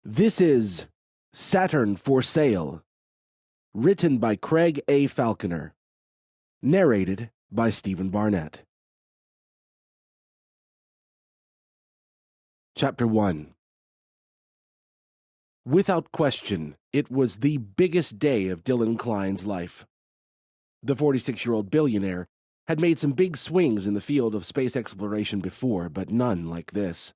This is Saturn For Sale, written by Craig A. Falconer, narrated by Stephen Barnett. Chapter 1. Without question, it was the biggest day of Dylan Kline's life. The 46-year-old billionaire had made some big swings in the field of space exploration before, but none like this.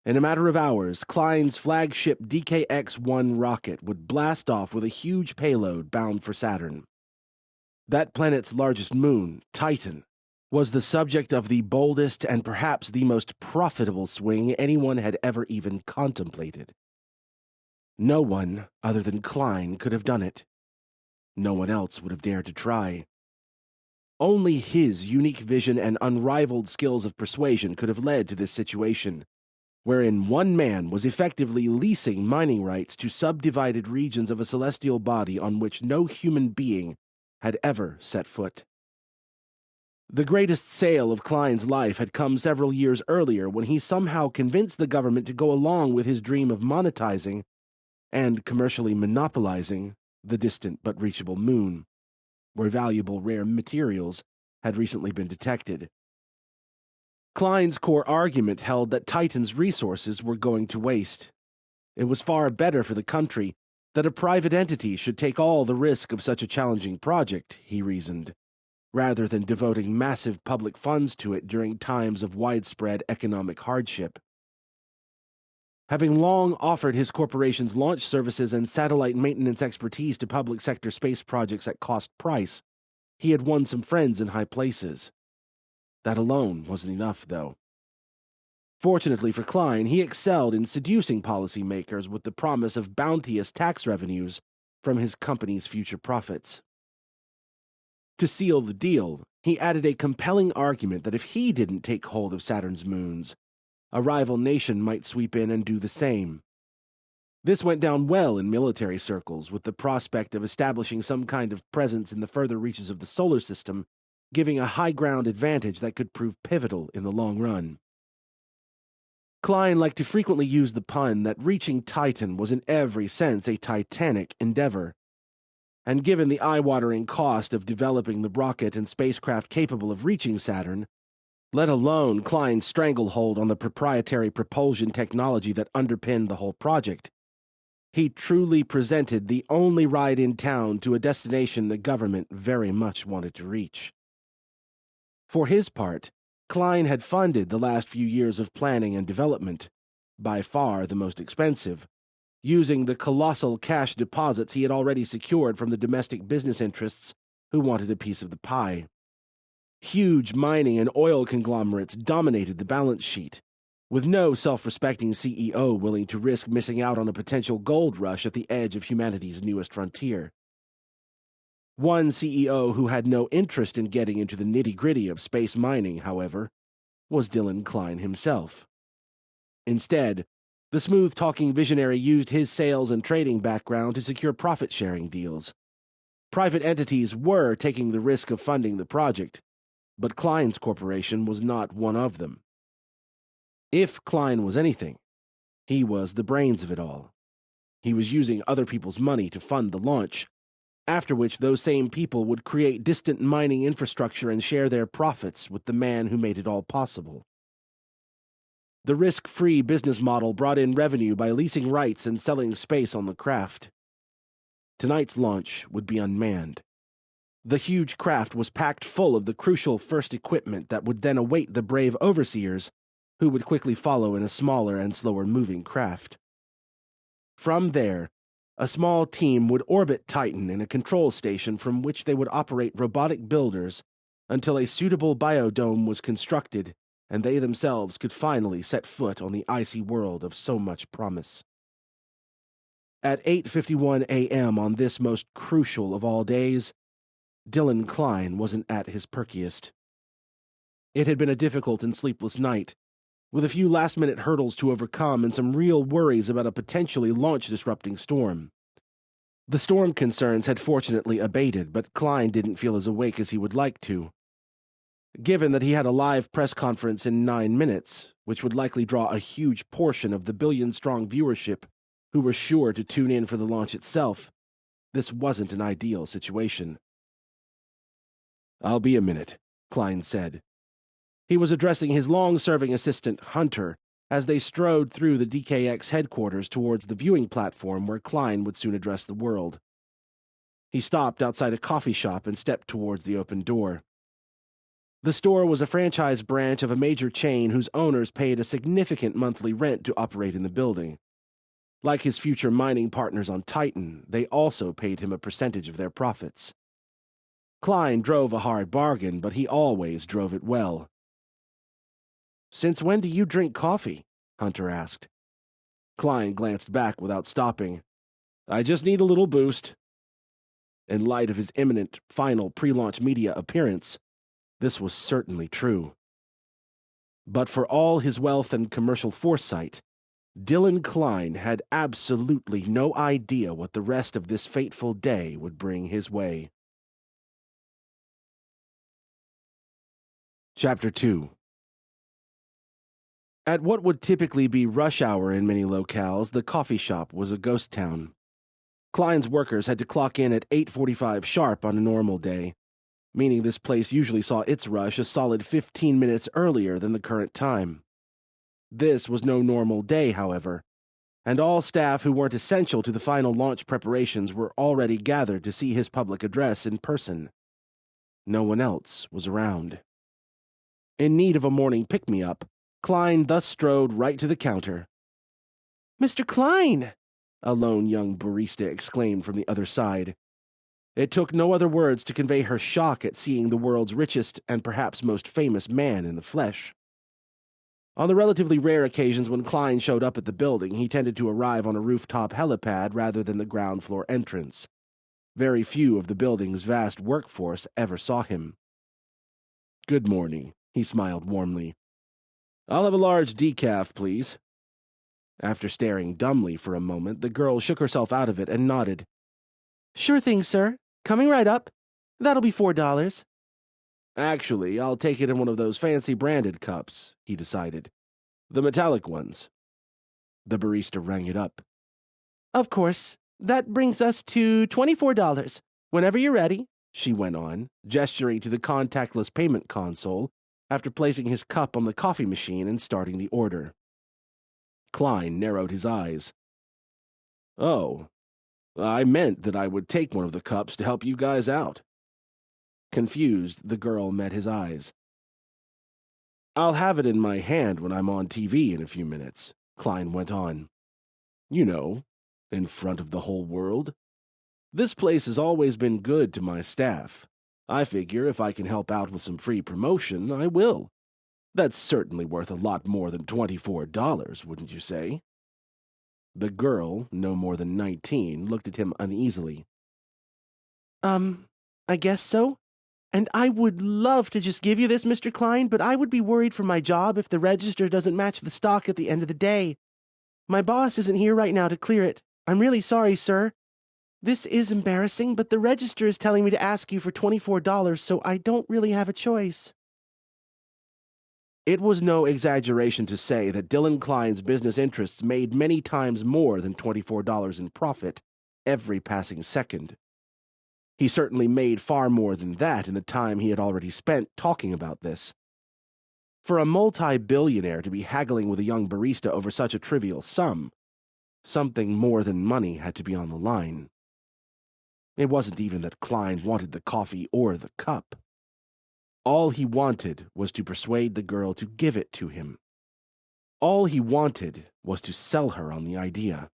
In a matter of hours, Kline's flagship DKX-1 rocket would blast off with a huge payload bound for Saturn. That planet's largest moon, Titan, was the subject of the boldest and perhaps the most profitable swing anyone had ever even contemplated. No one other than Kline could have done it. No one else would have dared to try. Only his unique vision and unrivaled skills of persuasion could have led to this situation, wherein one man was effectively leasing mining rights to subdivided regions of a celestial body on which no human being had ever set foot. The greatest sale of Kline's life had come several years earlier when he somehow convinced the government to go along with his dream of monetizing and commercially monopolizing the distant but reachable moon, where valuable rare materials had recently been detected. Kline's core argument held that Titan's resources were going to waste. It was far better for the country that a private entity should take all the risk of such a challenging project, he reasoned, rather than devoting massive public funds to it during times of widespread economic hardship. Having long offered his corporation's launch services and satellite maintenance expertise to public sector space projects at cost price, he had won some friends in high places. That alone wasn't enough, though. Fortunately for Kline, he excelled in seducing policymakers with the promise of bounteous tax revenues from his company's future profits. To seal the deal, he added a compelling argument that if he didn't take hold of Saturn's moons, a rival nation might sweep in and do the same. This went down well in military circles, with the prospect of establishing some kind of presence in the further reaches of the solar system giving a high ground advantage that could prove pivotal in the long run. Kline liked to frequently use the pun that reaching Titan was in every sense a titanic endeavor, and given the eye-watering cost of developing the rocket and spacecraft capable of reaching Saturn, let alone Kline's stranglehold on the proprietary propulsion technology that underpinned the whole project, he truly presented the only ride in town to a destination the government very much wanted to reach. For his part, Kline had funded the last few years of planning and development, by far the most expensive, using the colossal cash deposits he had already secured from the domestic business interests who wanted a piece of the pie. Huge mining and oil conglomerates dominated the balance sheet, with no self-respecting CEO willing to risk missing out on a potential gold rush at the edge of humanity's newest frontier. One CEO who had no interest in getting into the nitty-gritty of space mining, however, was Dylan Kline himself. Instead, the smooth-talking visionary used his sales and trading background to secure profit-sharing deals. Private entities were taking the risk of funding the project, but Kline's corporation was not one of them. If Kline was anything, he was the brains of it all. He was using other people's money to fund the launch, after which those same people would create distant mining infrastructure and share their profits with the man who made it all possible. The risk-free business model brought in revenue by leasing rights and selling space on the craft. Tonight's launch would be unmanned. The huge craft was packed full of the crucial first equipment that would then await the brave overseers, who would quickly follow in a smaller and slower-moving craft. From there, a small team would orbit Titan in a control station from which they would operate robotic builders until a suitable biodome was constructed and they themselves could finally set foot on the icy world of so much promise. At 8:51 a.m. on this most crucial of all days, Dylan Kline wasn't at his perkiest. It had been a difficult and sleepless night, with a few last-minute hurdles to overcome and some real worries about a potentially launch-disrupting storm. The storm concerns had fortunately abated, but Kline didn't feel as awake as he would like to. Given that he had a live press conference in 9 minutes, which would likely draw a huge portion of the billion-strong viewership who were sure to tune in for the launch itself. This wasn't an ideal situation. "I'll be a minute," Kline said. He was addressing his long-serving assistant, Hunter, as they strode through the DKX headquarters towards the viewing platform where Kline would soon address the world. He stopped outside a coffee shop and stepped towards the open door. The store was a franchise branch of a major chain whose owners paid a significant monthly rent to operate in the building. Like his future mining partners on Titan, they also paid him a percentage of their profits. Kline drove a hard bargain, but he always drove it well. "Since when do you drink coffee?" Hunter asked. Kline glanced back without stopping. "I just need a little boost." In light of his imminent, final pre-launch media appearance, this was certainly true. But for all his wealth and commercial foresight, Dylan Kline had absolutely no idea what the rest of this fateful day would bring his way. Chapter 2. At what would typically be rush hour in many locales, the coffee shop was a ghost town. Kline's workers had to clock in at 8:45 sharp on a normal day, meaning this place usually saw its rush a solid 15 minutes earlier than the current time. This was no normal day, however, and all staff who weren't essential to the final launch preparations were already gathered to see his public address in person. No one else was around. In need of a morning pick-me-up, Kline thus strode right to the counter. "Mr. Kline!" a lone young barista exclaimed from the other side. It took no other words to convey her shock at seeing the world's richest and perhaps most famous man in the flesh. On the relatively rare occasions when Kline showed up at the building, he tended to arrive on a rooftop helipad rather than the ground floor entrance. Very few of the building's vast workforce ever saw him. "Good morning," he smiled warmly. "I'll have a large decaf, please." After staring dumbly for a moment, the girl shook herself out of it and nodded. "Sure thing, sir. Coming right up. That'll be $4. "Actually, I'll take it in one of those fancy branded cups," he decided. "The metallic ones." The barista rang it up. "Of course. That brings us to $24. Whenever you're ready," she went on, gesturing to the contactless payment console after placing his cup on the coffee machine and starting the order. Kline narrowed his eyes. "Oh, I meant that I would take one of the cups to help you guys out." Confused, the girl met his eyes. "I'll have it in my hand when I'm on TV in a few minutes," Kline went on. "You know, in front of the whole world. This place has always been good to my staff. I figure if I can help out with some free promotion, I will. That's certainly worth a lot more than $24, wouldn't you say?" The girl, no more than 19, looked at him uneasily. I guess so. And I would love to just give you this, Mr. Kline, but I would be worried for my job if the register doesn't match the stock at the end of the day. My boss isn't here right now to clear it. I'm really sorry, sir. This is embarrassing, but the register is telling me to ask you for $24, so I don't really have a choice." It was no exaggeration to say that Dylan Kline's business interests made many times more than $24 in profit every passing second. He certainly made far more than that in the time he had already spent talking about this. For a multi-billionaire to be haggling with a young barista over such a trivial sum, something more than money had to be on the line. It wasn't even that Kline wanted the coffee or the cup. All he wanted was to persuade the girl to give it to him. All he wanted was to sell her on the idea.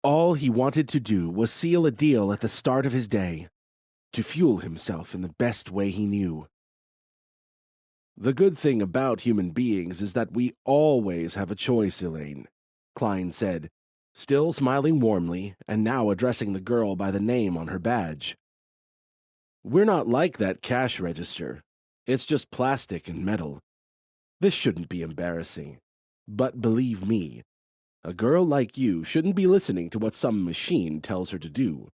All he wanted to do was seal a deal at the start of his day, to fuel himself in the best way he knew. "The good thing about human beings is that we always have a choice, Elaine," Kline said, still smiling warmly and now addressing the girl by the name on her badge. "We're not like that cash register. It's just plastic and metal. This shouldn't be embarrassing. But believe me, a girl like you shouldn't be listening to what some machine tells her to do."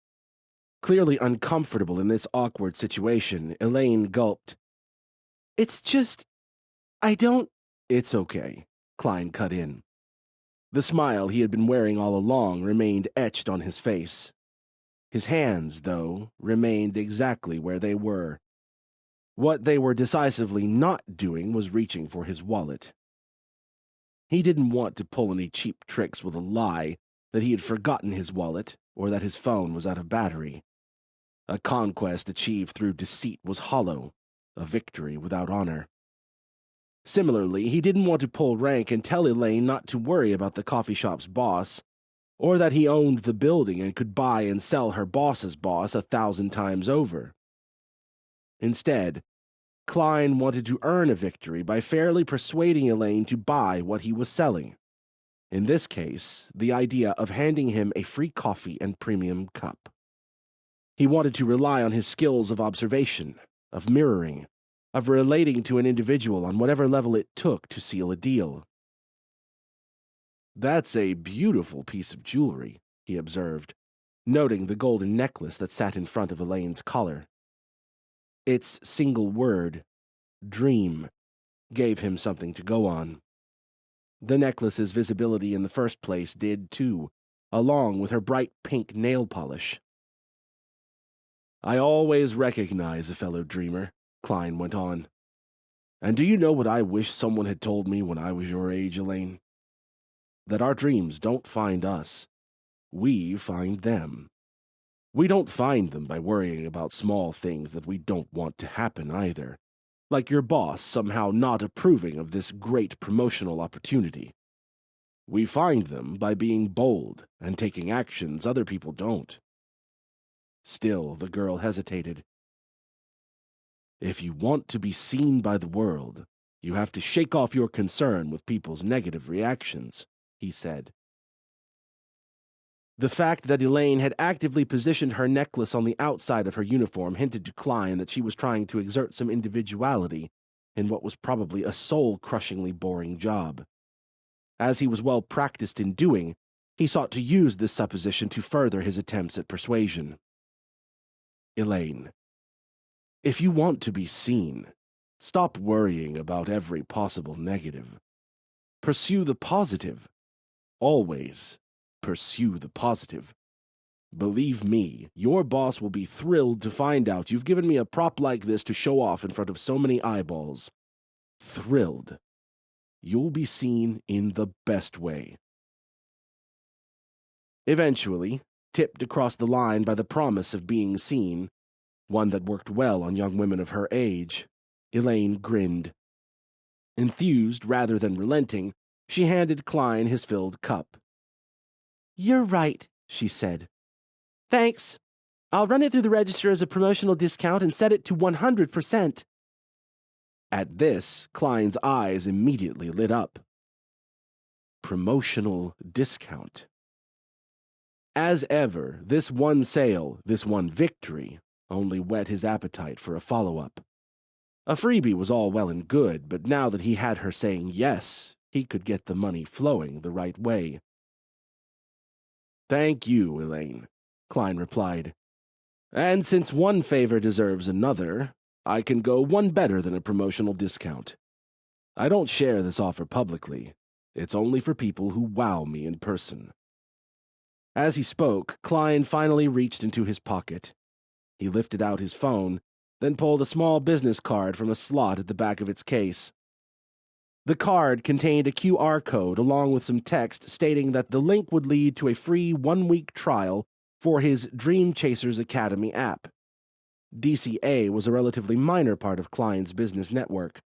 Clearly uncomfortable in this awkward situation, Elaine gulped. "It's just, I don't—" "It's okay," Kline cut in. The smile he had been wearing all along remained etched on his face. His hands, though, remained exactly where they were. What they were decisively not doing was reaching for his wallet. He didn't want to pull any cheap tricks with a lie that he had forgotten his wallet or that his phone was out of battery. A conquest achieved through deceit was hollow, a victory without honor. Similarly, he didn't want to pull rank and tell Elaine not to worry about the coffee shop's boss, or that he owned the building and could buy and sell her boss's boss 1,000 times over. Instead, Kline wanted to earn a victory by fairly persuading Elaine to buy what he was selling. In this case, the idea of handing him a free coffee and premium cup. He wanted to rely on his skills of observation, of mirroring, of relating to an individual on whatever level it took to seal a deal. "That's a beautiful piece of jewelry," he observed, noting the golden necklace that sat in front of Elaine's collar. Its single word, dream, gave him something to go on. The necklace's visibility in the first place did too, along with her bright pink nail polish. "I always recognize a fellow dreamer," Kline went on. "And do you know what I wish someone had told me when I was your age, Elaine? That our dreams don't find us. We find them. We don't find them by worrying about small things that we don't want to happen either, like your boss somehow not approving of this great promotional opportunity. We find them by being bold and taking actions other people don't." Still, the girl hesitated. "If you want to be seen by the world, you have to shake off your concern with people's negative reactions," he said. The fact that Elaine had actively positioned her necklace on the outside of her uniform hinted to Kline that she was trying to exert some individuality in what was probably a soul-crushingly boring job. As he was well practiced in doing, he sought to use this supposition to further his attempts at persuasion. "Elaine, if you want to be seen, stop worrying about every possible negative. Pursue the positive. Always pursue the positive. Believe me, your boss will be thrilled to find out you've given me a prop like this to show off in front of so many eyeballs. Thrilled. You'll be seen in the best way." Eventually, tipped across the line by the promise of being seen, one that worked well on young women of her age, Elaine grinned. Enthused rather than relenting, she handed Kline his filled cup. "You're right," she said. "Thanks. I'll run it through the register as a promotional discount and set it to 100%. At this, Kline's eyes immediately lit up. Promotional discount. As ever, this one sale, this one victory, only whet his appetite for a follow-up. A freebie was all well and good, but now that he had her saying yes, he could get the money flowing the right way. "Thank you, Elaine," Kline replied. "And since one favor deserves another, I can go one better than a promotional discount. I don't share this offer publicly. It's only for people who wow me in person." As he spoke, Kline finally reached into his pocket. He lifted out his phone, then pulled a small business card from a slot at the back of its case. The card contained a QR code along with some text stating that the link would lead to a free 1-week trial for his Dream Chasers Academy app. DCA was a relatively minor part of Kline's business network,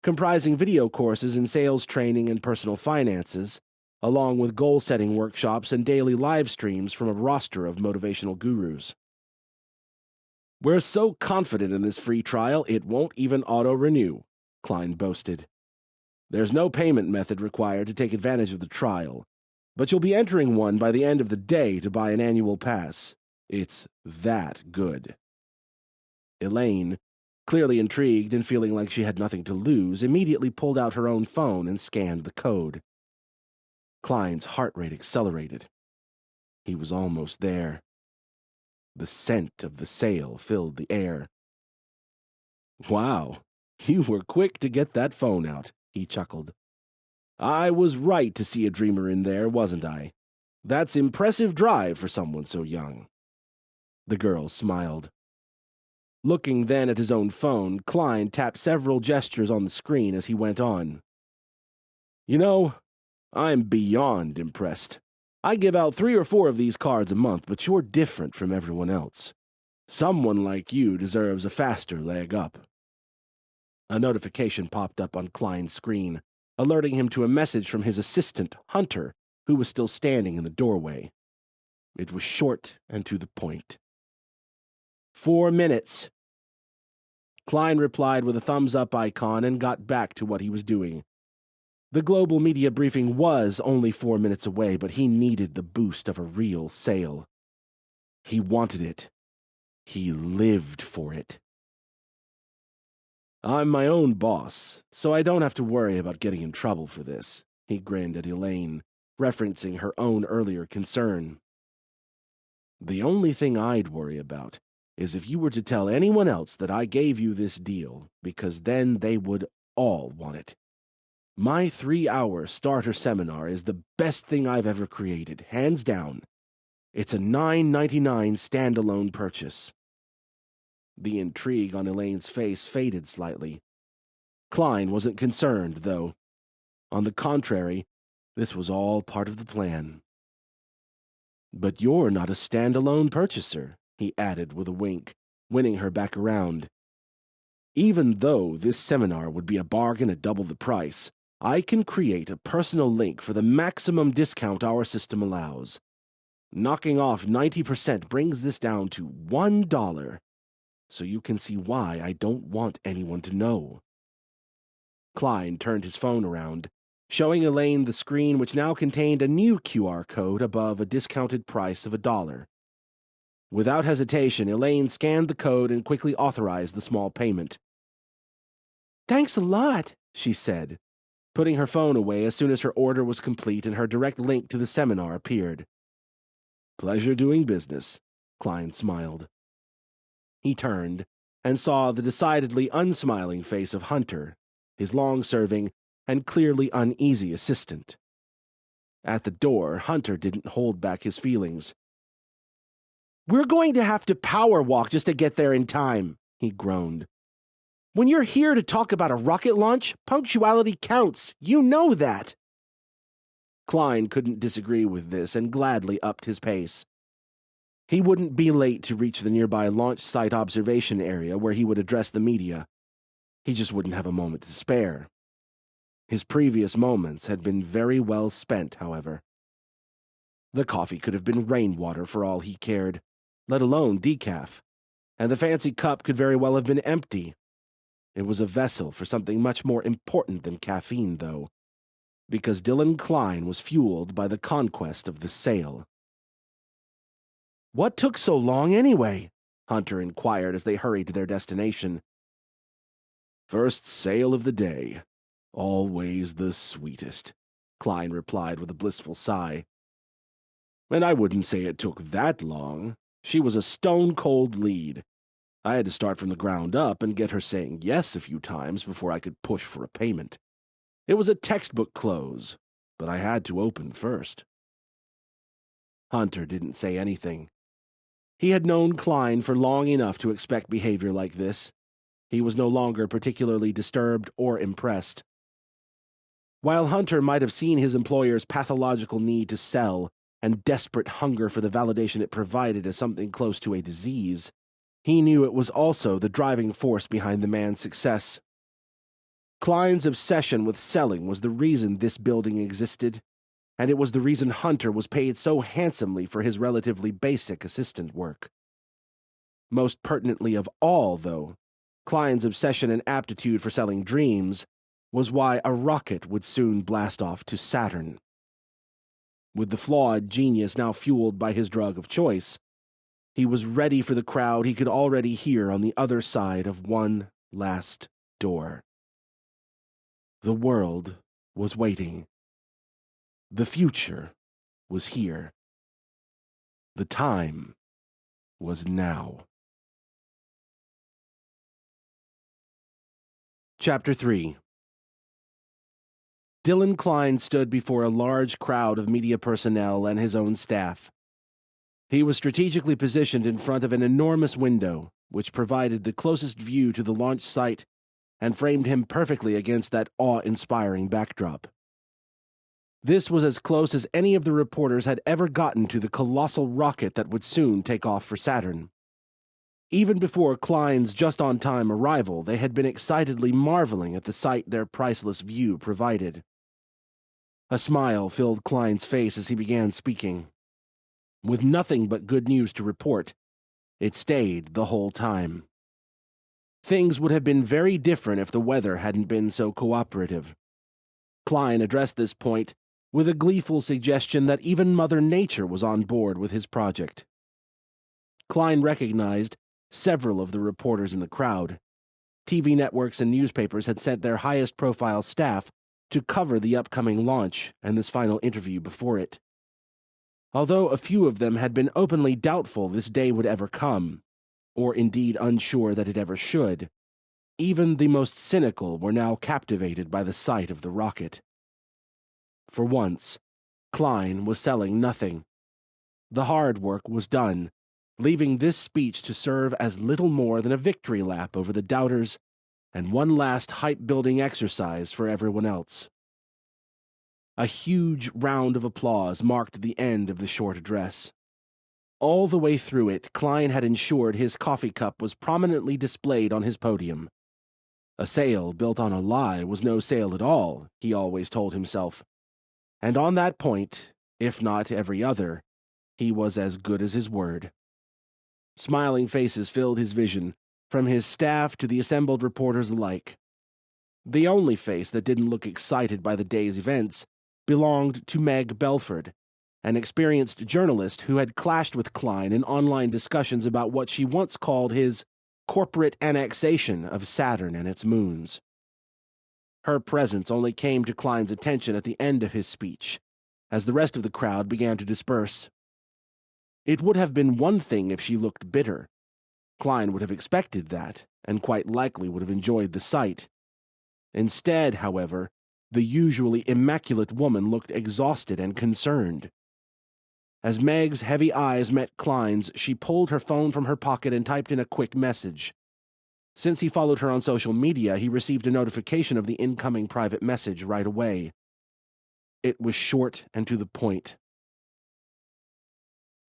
comprising video courses in sales training and personal finances, along with goal-setting workshops and daily live streams from a roster of motivational gurus. "We're so confident in this free trial, it won't even auto-renew," Kline boasted. "There's no payment method required to take advantage of the trial, but you'll be entering one by the end of the day to buy an annual pass. It's that good." Elaine, clearly intrigued and feeling like she had nothing to lose, immediately pulled out her own phone and scanned the code. Kline's heart rate accelerated. He was almost there. The scent of the sale filled the air. "Wow, you were quick to get that phone out," he chuckled. I was right to see a dreamer in there, wasn't I? That's impressive drive for someone so young." The girl smiled. Looking then at his own phone, Kline tapped several gestures on the screen as he went on. "You know, I'm beyond impressed. I give out 3 or 4 of these cards a month, but you're different from everyone else. Someone like you deserves a faster leg up." A notification popped up on Kline's screen, alerting him to a message from his assistant, Hunter, who was still standing in the doorway. It was short and to the point. 4 minutes. Kline replied with a thumbs-up icon and got back to what he was doing. The global media briefing was only 4 minutes away, but he needed the boost of a real sale. He wanted it. He lived for it. "I'm my own boss, so I don't have to worry about getting in trouble for this," he grinned at Elaine, referencing her own earlier concern. "The only thing I'd worry about is if you were to tell anyone else that I gave you this deal, because then they would all want it. My 3-hour starter seminar is the best thing I've ever created, hands down. It's a $9.99 standalone purchase." The intrigue on Elaine's face faded slightly. Kline wasn't concerned, though. On the contrary, this was all part of the plan. "But you're not a standalone purchaser," he added with a wink, winning her back around. "Even though this seminar would be a bargain at double the price, I can create a personal link for the maximum discount our system allows. Knocking off 90% brings this down to $1, so you can see why I don't want anyone to know." Kline turned his phone around, showing Elaine the screen which now contained a new QR code above a discounted price of $1. Without hesitation, Elaine scanned the code and quickly authorized the small payment. "Thanks a lot," she said, putting her phone away as soon as her order was complete and her direct link to the seminar appeared. "Pleasure doing business," Kline smiled. He turned and saw the decidedly unsmiling face of Hunter, his long-serving and clearly uneasy assistant. At the door, Hunter didn't hold back his feelings. "We're going to have to power walk just to get there in time," he groaned. "When you're here to talk about a rocket launch, punctuality counts. You know that." Kline couldn't disagree with this and gladly upped his pace. He wouldn't be late to reach the nearby launch site observation area where he would address the media. He just wouldn't have a moment to spare. His previous moments had been very well spent, however. The coffee could have been rainwater for all he cared, let alone decaf, and the fancy cup could very well have been empty. It was a vessel for something much more important than caffeine, though, because Dylan Kline was fueled by the conquest of the sale. "What took so long, anyway?" Hunter inquired as they hurried to their destination. "First sale of the day. Always the sweetest," Kline replied with a blissful sigh. "And I wouldn't say it took that long. She was a stone-cold lead. I had to start from the ground up and get her saying yes a few times before I could push for a payment. It was a textbook close, but I had to open first." Hunter didn't say anything. He had known Kline for long enough to expect behavior like this. He was no longer particularly disturbed or impressed. While Hunter might have seen his employer's pathological need to sell and desperate hunger for the validation it provided as something close to a disease, he knew it was also the driving force behind the man's success. Kline's obsession with selling was the reason this building existed, and it was the reason Hunter was paid so handsomely for his relatively basic assistant work. Most pertinently of all, though, Kline's obsession and aptitude for selling dreams was why a rocket would soon blast off to Saturn. With the flawed genius now fueled by his drug of choice, he was ready for the crowd he could already hear on the other side of one last door. The world was waiting. The future was here. The time was now. Chapter 3. Dylan Kline stood before a large crowd of media personnel and his own staff. He was strategically positioned in front of an enormous window, which provided the closest view to the launch site and framed him perfectly against that awe-inspiring backdrop. This was as close as any of the reporters had ever gotten to the colossal rocket that would soon take off for Saturn. Even before Kline's just-on-time arrival, they had been excitedly marveling at the sight their priceless view provided. A smile filled Kline's face as he began speaking. With nothing but good news to report, it stayed the whole time. Things would have been very different if the weather hadn't been so cooperative. Kline addressed this point with a gleeful suggestion that even Mother Nature was on board with his project. Kline recognized several of the reporters in the crowd. TV networks and newspapers had sent their highest-profile staff to cover the upcoming launch and this final interview before it. Although a few of them had been openly doubtful this day would ever come, or indeed unsure that it ever should, even the most cynical were now captivated by the sight of the rocket. For once, Kline was selling nothing. The hard work was done, leaving this speech to serve as little more than a victory lap over the doubters and one last hype-building exercise for everyone else. A huge round of applause marked the end of the short address. All the way through it, Kline had ensured his coffee cup was prominently displayed on his podium. A sale built on a lie was no sale at all, he always told himself. And on that point, if not every other, he was as good as his word. Smiling faces filled his vision, from his staff to the assembled reporters alike. The only face that didn't look excited by the day's events belonged to Meg Belford, an experienced journalist who had clashed with Kline in online discussions about what she once called his corporate annexation of Saturn and its moons. Her presence only came to Kline's attention at the end of his speech, as the rest of the crowd began to disperse. It would have been one thing if she looked bitter. Kline would have expected that, and quite likely would have enjoyed the sight. Instead, however, the usually immaculate woman looked exhausted and concerned. As Meg's heavy eyes met Kline's, she pulled her phone from her pocket and typed in a quick message. Since he followed her on social media, he received a notification of the incoming private message right away. It was short and to the point.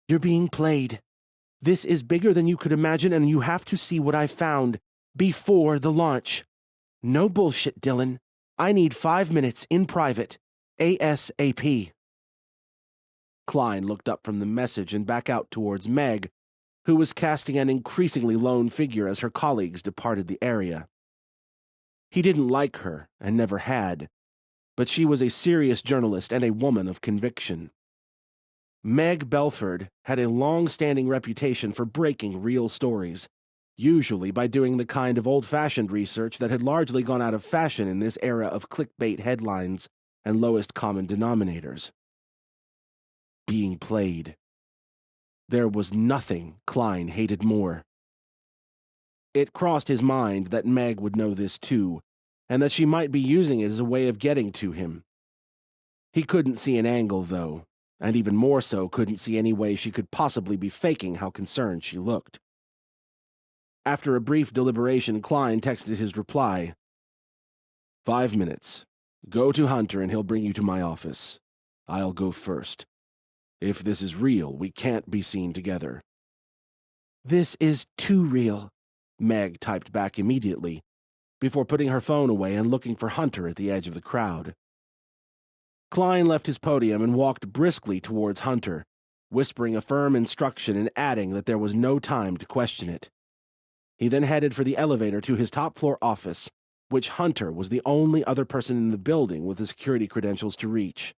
"You're being played. This is bigger than you could imagine, and you have to see what I found before the launch. No bullshit, Dylan. I need 5 minutes in private. ASAP." Kline looked up from the message and back out towards Meg, who was casting an increasingly lone figure as her colleagues departed the area. He didn't like her, and never had, but she was a serious journalist and a woman of conviction. Meg Belford had a long-standing reputation for breaking real stories, usually by doing the kind of old-fashioned research that had largely gone out of fashion in this era of clickbait headlines and lowest common denominators. Being played. There was nothing Kline hated more. It crossed his mind that Meg would know this too, and that she might be using it as a way of getting to him. He couldn't see an angle, though, and even more so couldn't see any way she could possibly be faking how concerned she looked. After a brief deliberation, Kline texted his reply. 5 minutes. Go to Hunter and he'll bring you to my office. I'll go first. If this is real, we can't be seen together." "This is too real," Meg typed back immediately, before putting her phone away and looking for Hunter at the edge of the crowd. Kline left his podium and walked briskly towards Hunter, whispering a firm instruction and adding that there was no time to question it. He then headed for the elevator to his top-floor office, which Hunter was the only other person in the building with the security credentials to reach.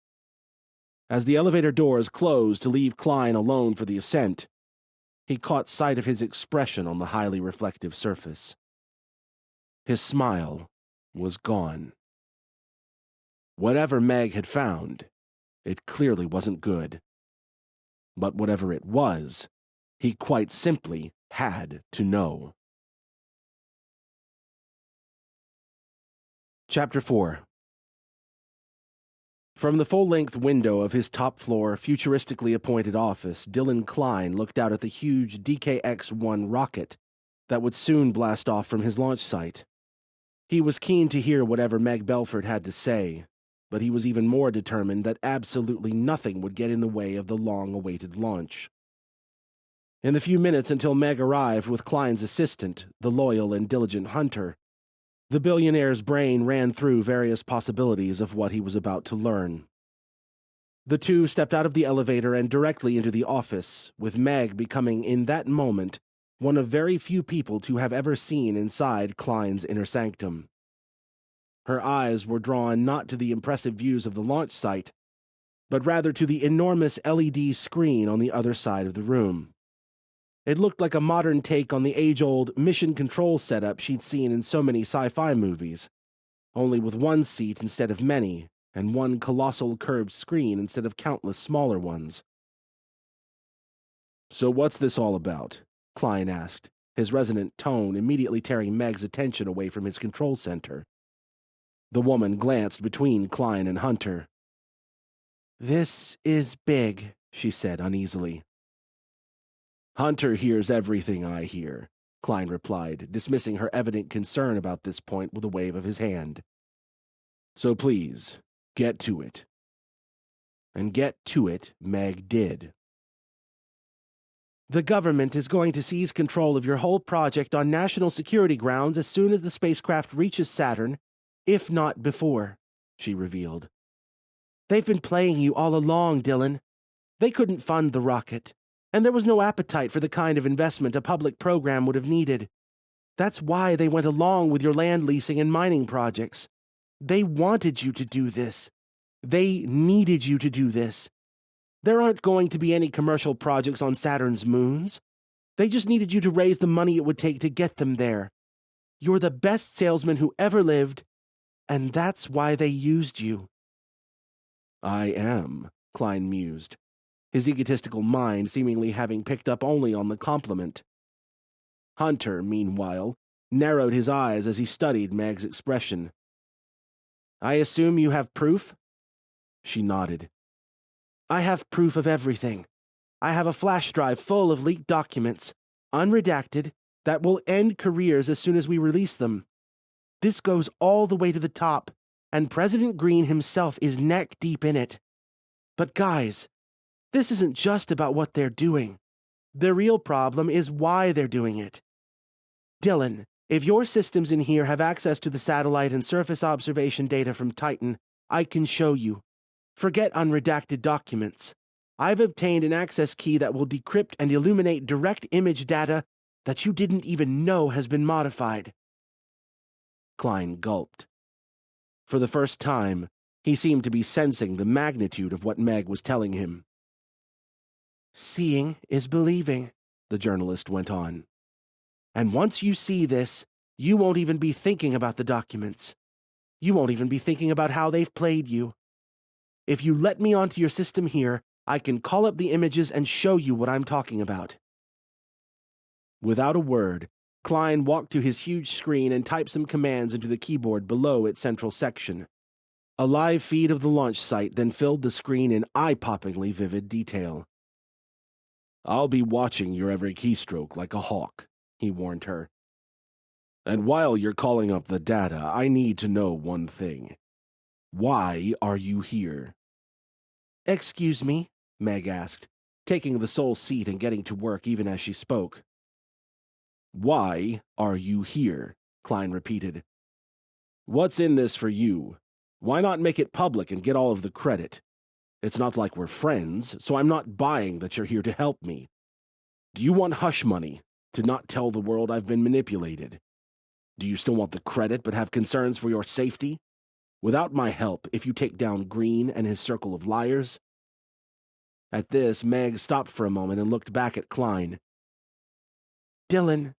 As the elevator doors closed to leave Kline alone for the ascent, he caught sight of his expression on the highly reflective surface. His smile was gone. Whatever Meg had found, it clearly wasn't good. But whatever it was, he quite simply had to know. Chapter 4. From the full-length window of his top-floor, futuristically appointed office, Dylan Kline looked out at the huge DKX-1 rocket that would soon blast off from his launch site. He was keen to hear whatever Meg Belford had to say, but he was even more determined that absolutely nothing would get in the way of the long-awaited launch. In the few minutes until Meg arrived with Kline's assistant, the loyal and diligent Hunter, the billionaire's brain ran through various possibilities of what he was about to learn. The two stepped out of the elevator and directly into the office, with Meg becoming, in that moment, one of very few people to have ever seen inside Kline's inner sanctum. Her eyes were drawn not to the impressive views of the launch site, but rather to the enormous LED screen on the other side of the room. It looked like a modern take on the age-old mission control setup she'd seen in so many sci-fi movies, only with one seat instead of many, and one colossal curved screen instead of countless smaller ones. "So what's this all about?" Kline asked, his resonant tone immediately tearing Meg's attention away from his control center. The woman glanced between Kline and Hunter. "This is big," she said uneasily. "Hunter hears everything I hear," Kline replied, dismissing her evident concern about this point with a wave of his hand. "So please, get to it." And get to it Meg did. "The government is going to seize control of your whole project on national security grounds as soon as the spacecraft reaches Saturn, if not before," she revealed. "They've been playing you all along, Dylan. They couldn't fund the rocket, and there was no appetite for the kind of investment a public program would have needed. That's why they went along with your land leasing and mining projects. They wanted you to do this. They needed you to do this. There aren't going to be any commercial projects on Saturn's moons. They just needed you to raise the money it would take to get them there. You're the best salesman who ever lived, and that's why they used you." "I am," Kline mused, his egotistical mind seemingly having picked up only on the compliment. Hunter, meanwhile, narrowed his eyes as he studied Meg's expression. "I assume you have proof?" She nodded. "I have proof of everything. I have a flash drive full of leaked documents, unredacted, that will end careers as soon as we release them. This goes all the way to the top, and President Green himself is neck deep in it. But guys, this isn't just about what they're doing. The real problem is why they're doing it. Dylan, if your systems in here have access to the satellite and surface observation data from Titan, I can show you. Forget unredacted documents. I've obtained an access key that will decrypt and illuminate direct image data that you didn't even know has been modified." Kline gulped. For the first time, he seemed to be sensing the magnitude of what Meg was telling him. "Seeing is believing," the journalist went on. "And once you see this, you won't even be thinking about the documents. You won't even be thinking about how they've played you. If you let me onto your system here, I can call up the images and show you what I'm talking about." Without a word, Kline walked to his huge screen and typed some commands into the keyboard below its central section. A live feed of the launch site then filled the screen in eye-poppingly vivid detail. "I'll be watching your every keystroke like a hawk," he warned her. "And while you're calling up the data, I need to know one thing. Why are you here?" "Excuse me?" Meg asked, taking the sole seat and getting to work even as she spoke. "Why are you here?" Kline repeated. "What's in this for you? Why not make it public and get all of the credit? It's not like we're friends, so I'm not buying that you're here to help me. Do you want hush money, to not tell the world I've been manipulated? Do you still want the credit but have concerns for your safety? Without my help, if you take down Green and his circle of liars?" At this, Meg stopped for a moment and looked back at Kline. "Dylan,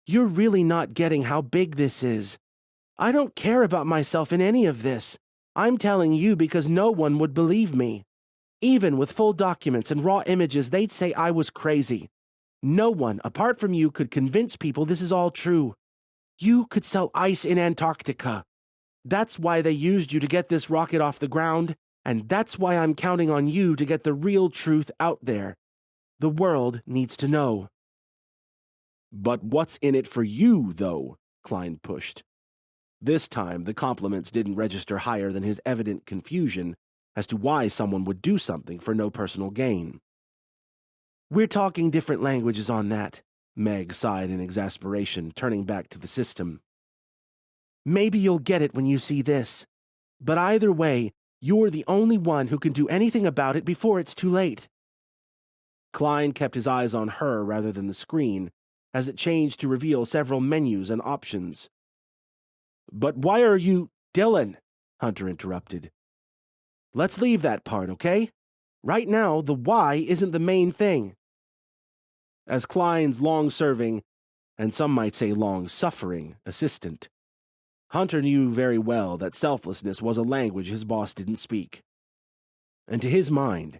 you're really not getting how big this is. I don't care about myself in any of this. I'm telling you because no one would believe me. Even with full documents and raw images, they'd say I was crazy. No one, apart from you, could convince people this is all true. You could sell ice in Antarctica. That's why they used you to get this rocket off the ground, And that's why I'm counting on you to get the real truth out there. The world needs to know. But what's in it for you, though? Kline pushed. This time, the compliments didn't register higher than his evident confusion as to why someone would do something for no personal gain. We're talking different languages on that, Meg sighed in exasperation, turning back to the system. Maybe you'll get it when you see this. But either way, you're the only one who can do anything about it before it's too late. Kline kept his eyes on her rather than the screen, as it changed to reveal several menus and options. But why are you... Dylan, Hunter interrupted. Let's leave that part, okay? Right now, the why isn't the main thing. As Kline's long-serving, and some might say long-suffering, assistant, Hunter knew very well that selflessness was a language his boss didn't speak. And to his mind,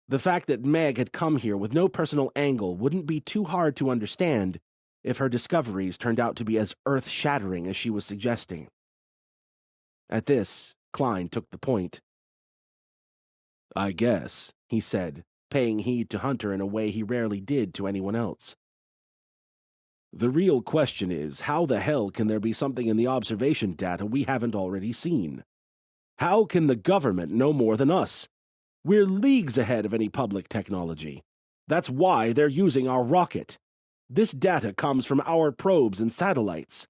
the fact that Meg had come here with no personal angle wouldn't be too hard to understand if her discoveries turned out to be as earth-shattering as she was suggesting. At this, Kline took the point. I guess, he said, paying heed to Hunter in a way he rarely did to anyone else. The real question is, how the hell can there be something in the observation data we haven't already seen? How can the government know more than us? We're leagues ahead of any public technology. That's why they're using our rocket. This data comes from our probes and satellites.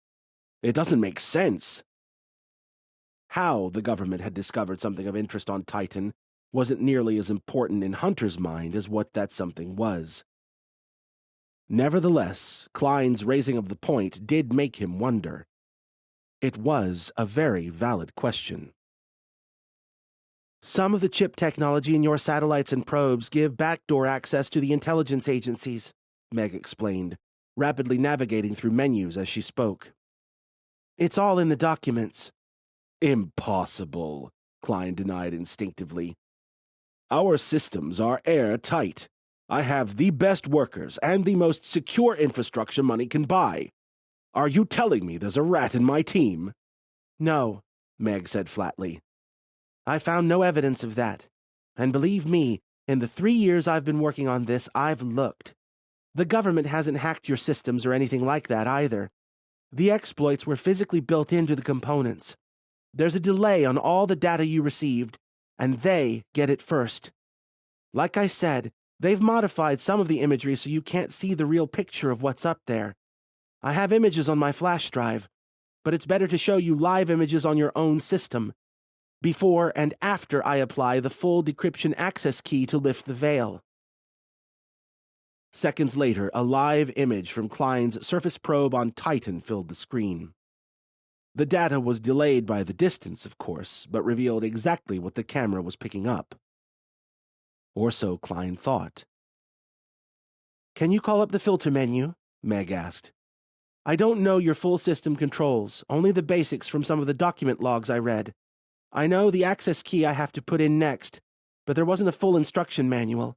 It doesn't make sense. How the government had discovered something of interest on Titan wasn't nearly as important in Hunter's mind as what that something was. Nevertheless, Kline's raising of the point did make him wonder. It was a very valid question. Some of the chip technology in your satellites and probes give backdoor access to the intelligence agencies, Meg explained, rapidly navigating through menus as she spoke. It's all in the documents. Impossible, Kline denied instinctively. Our systems are airtight. I have the best workers and the most secure infrastructure money can buy. Are you telling me there's a rat in my team? No, Meg said flatly. I found no evidence of that. And believe me, in the 3 years I've been working on this, I've looked. The government hasn't hacked your systems or anything like that either. The exploits were physically built into the components. There's a delay on all the data you received, and they get it first. Like I said, they've modified some of the imagery so you can't see the real picture of what's up there. I have images on my flash drive, but it's better to show you live images on your own system, before and after I apply the full decryption access key to lift the veil. Seconds later, a live image from Kline's surface probe on Titan filled the screen. The data was delayed by the distance, of course, but revealed exactly what the camera was picking up. Or so Kline thought. Can you call up the filter menu? Meg asked. I don't know your full system controls, only the basics from some of the document logs I read. I know the access key I have to put in next, but there wasn't a full instruction manual.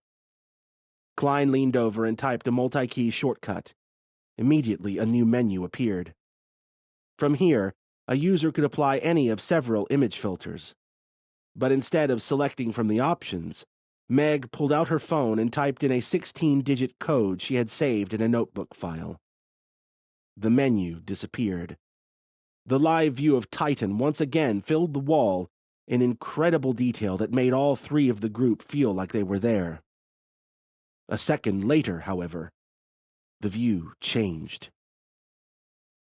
Kline leaned over and typed a multi-key shortcut. Immediately, a new menu appeared. From here, a user could apply any of several image filters. But instead of selecting from the options, Meg pulled out her phone and typed in a 16-digit code she had saved in a notebook file. The menu disappeared. The live view of Titan once again filled the wall in incredible detail that made all three of the group feel like they were there. A second later, however, the view changed.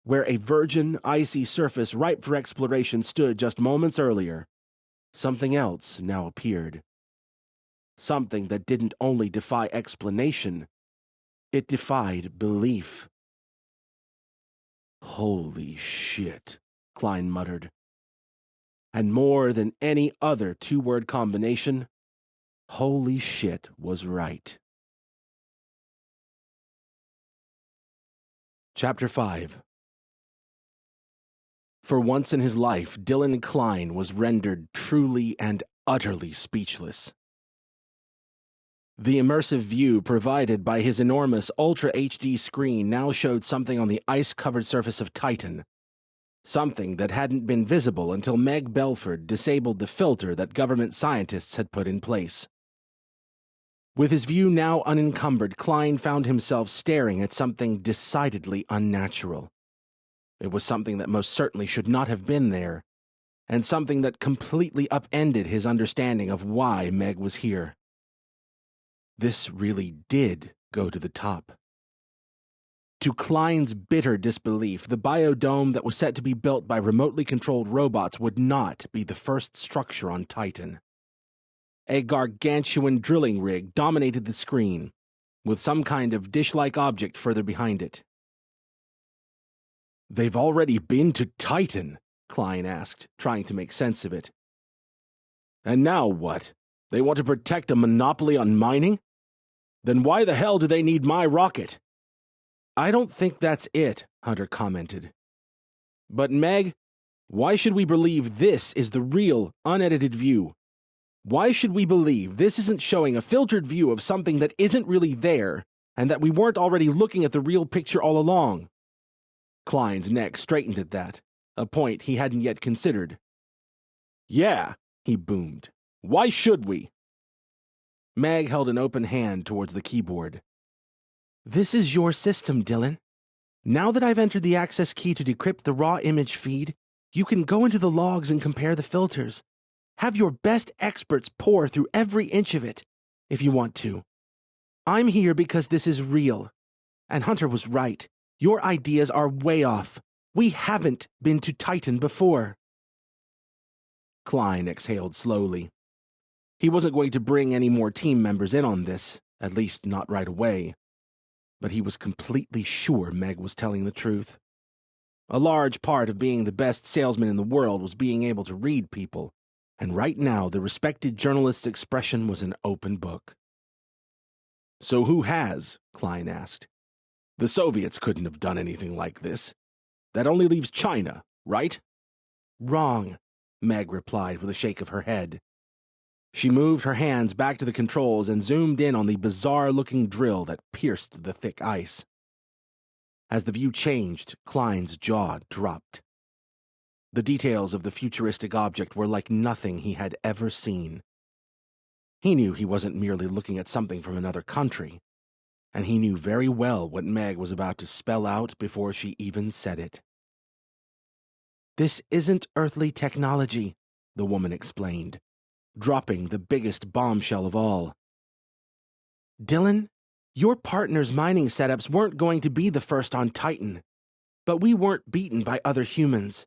Where a virgin, icy surface ripe for exploration stood just moments earlier, something else now appeared. Something that didn't only defy explanation, it defied belief. Holy shit, Kline muttered. And more than any other two-word combination, holy shit was right. Chapter 5. For once in his life, Dylan Kline was rendered truly and utterly speechless. The immersive view provided by his enormous Ultra HD screen now showed something on the ice-covered surface of Titan, something that hadn't been visible until Meg Belford disabled the filter that government scientists had put in place. With his view now unencumbered, Kline found himself staring at something decidedly unnatural. It was something that most certainly should not have been there, and something that completely upended his understanding of why Meg was here. This really did go to the top. To Kline's bitter disbelief, the biodome that was set to be built by remotely controlled robots would not be the first structure on Titan. A gargantuan drilling rig dominated the screen, with some kind of dish-like object further behind it. "They've already been to Titan?" Kline asked, trying to make sense of it. "And now what? They want to protect a monopoly on mining? Then why the hell do they need my rocket?" "I don't think that's it," Hunter commented. "But Meg, why should we believe this is the real, unedited view? Why should we believe this isn't showing a filtered view of something that isn't really there, and that we weren't already looking at the real picture all along?" Kline's neck straightened at that, a point he hadn't yet considered. "Yeah," he boomed. "Why should we?" Meg held an open hand towards the keyboard. "This is your system, Dylan. Now that I've entered the access key to decrypt the raw image feed, you can go into the logs and compare the filters. Have your best experts pore through every inch of it, if you want to. I'm here because this is real. And Hunter was right. Your ideas are way off. We haven't been to Titan before." Kline exhaled slowly. He wasn't going to bring any more team members in on this, at least not right away. But he was completely sure Meg was telling the truth. A large part of being the best salesman in the world was being able to read people, and right now the respected journalist's expression was an open book. "So who has?" Kline asked. "The Soviets couldn't have done anything like this. That only leaves China, right?" "Wrong," Meg replied with a shake of her head. She moved her hands back to the controls and zoomed in on the bizarre-looking drill that pierced the thick ice. As the view changed, Kline's jaw dropped. The details of the futuristic object were like nothing he had ever seen. He knew he wasn't merely looking at something from another country, and he knew very well what Meg was about to spell out before she even said it. "This isn't earthly technology," the woman explained, dropping the biggest bombshell of all. "Dylan, your partner's mining setups weren't going to be the first on Titan, but we weren't beaten by other humans.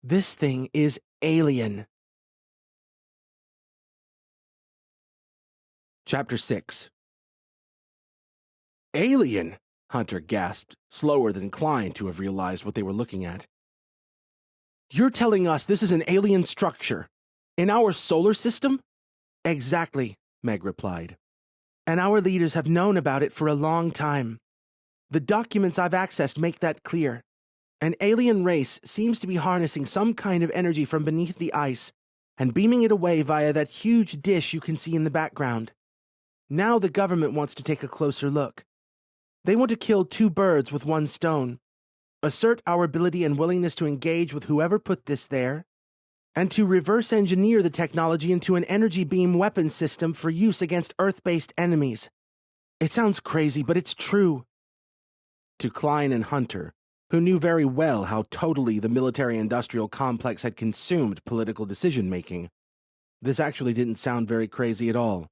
This thing is alien." Chapter 6. "Alien?" Hunter gasped, slower than Kline to have realized what they were looking at. "You're telling us this is an alien structure? In our solar system?" "Exactly," Meg replied. "And our leaders have known about it for a long time. The documents I've accessed make that clear. An alien race seems to be harnessing some kind of energy from beneath the ice and beaming it away via that huge dish you can see in the background. Now the government wants to take a closer look. They want to kill two birds with one stone, assert our ability and willingness to engage with whoever put this there, and to reverse engineer the technology into an energy beam weapon system for use against Earth-based enemies. It sounds crazy, but it's true." To Kline and Hunter, who knew very well how totally the military-industrial complex had consumed political decision-making, this actually didn't sound very crazy at all.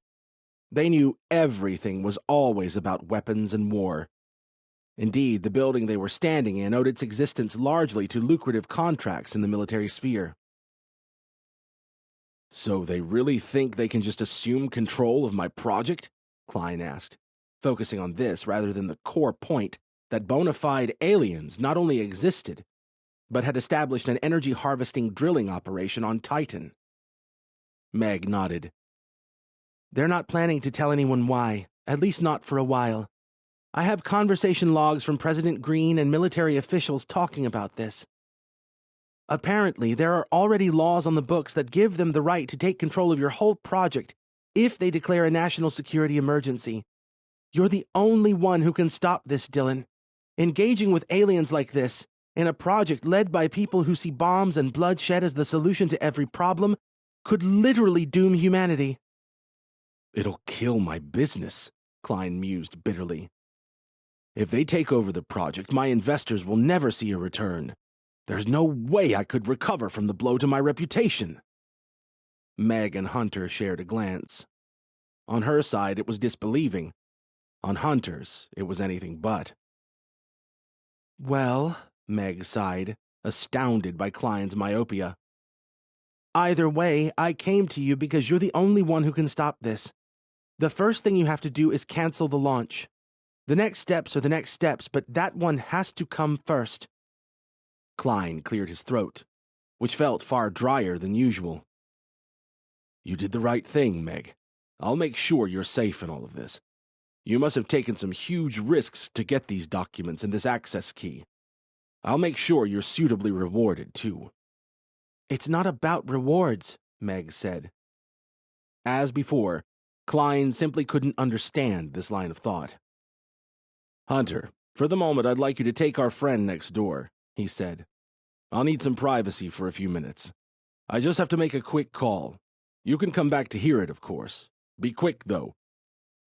They knew everything was always about weapons and war. Indeed, the building they were standing in owed its existence largely to lucrative contracts in the military sphere. "So they really think they can just assume control of my project?" Kline asked, focusing on this rather than the core point that bona fide aliens not only existed, but had established an energy-harvesting drilling operation on Titan. Meg nodded. "They're not planning to tell anyone why, at least not for a while. I have conversation logs from President Green and military officials talking about this. Apparently, there are already laws on the books that give them the right to take control of your whole project if they declare a national security emergency. You're the only one who can stop this, Dylan. Engaging with aliens like this, in a project led by people who see bombs and bloodshed as the solution to every problem could literally doom humanity. It'll kill my business, Kline mused bitterly. If they take over the project, my investors will never see a return. There's no way I could recover from the blow to my reputation. Meg and Hunter shared a glance. On her side, it was disbelieving. On Hunter's, it was anything but. Well, Meg sighed, astounded by Kline's myopia. Either way, I came to you because you're the only one who can stop this. The first thing you have to do is cancel the launch. The next steps are the next steps, but that one has to come first. Kline cleared his throat, which felt far drier than usual. You did the right thing, Meg. I'll make sure you're safe in all of this. You must have taken some huge risks to get these documents and this access key. I'll make sure you're suitably rewarded, too. It's not about rewards, Meg said. As before, Kline simply couldn't understand this line of thought. Hunter, for the moment I'd like you to take our friend next door, he said. I'll need some privacy for a few minutes. I just have to make a quick call. You can come back to hear it, of course. Be quick, though.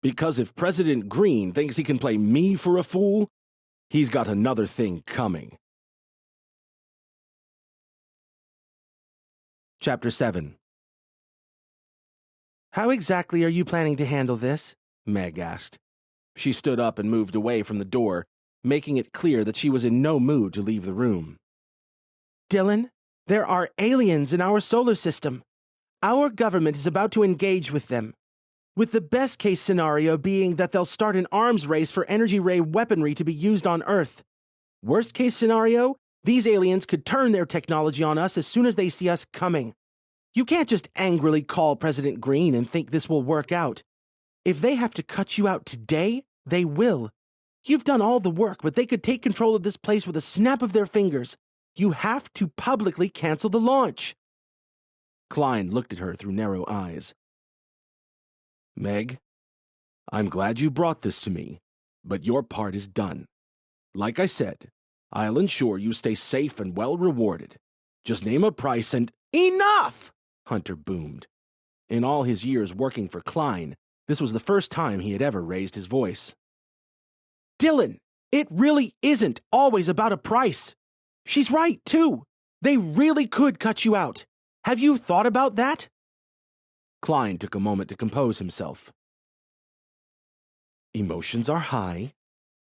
Because if President Green thinks he can play me for a fool, he's got another thing coming. Chapter 7. How exactly are you planning to handle this? Meg asked. She stood up and moved away from the door, making it clear that she was in no mood to leave the room. Dylan, there are aliens in our solar system. Our government is about to engage with them, with the best-case scenario being that they'll start an arms race for energy ray weaponry to be used on Earth. Worst-case scenario, these aliens could turn their technology on us as soon as they see us coming. You can't just angrily call President Green and think this will work out. If they have to cut you out today, they will. You've done all the work, but they could take control of this place with a snap of their fingers. You have to publicly cancel the launch. Kline looked at her through narrow eyes. Meg, I'm glad you brought this to me, but your part is done. Like I said, I'll ensure you stay safe and well rewarded. Just name a price and— Enough! Hunter boomed. In all his years working for Kline, this was the first time he had ever raised his voice. Dylan, it really isn't always about a price. She's right, too. They really could cut you out. Have you thought about that? Kline took a moment to compose himself. Emotions are high,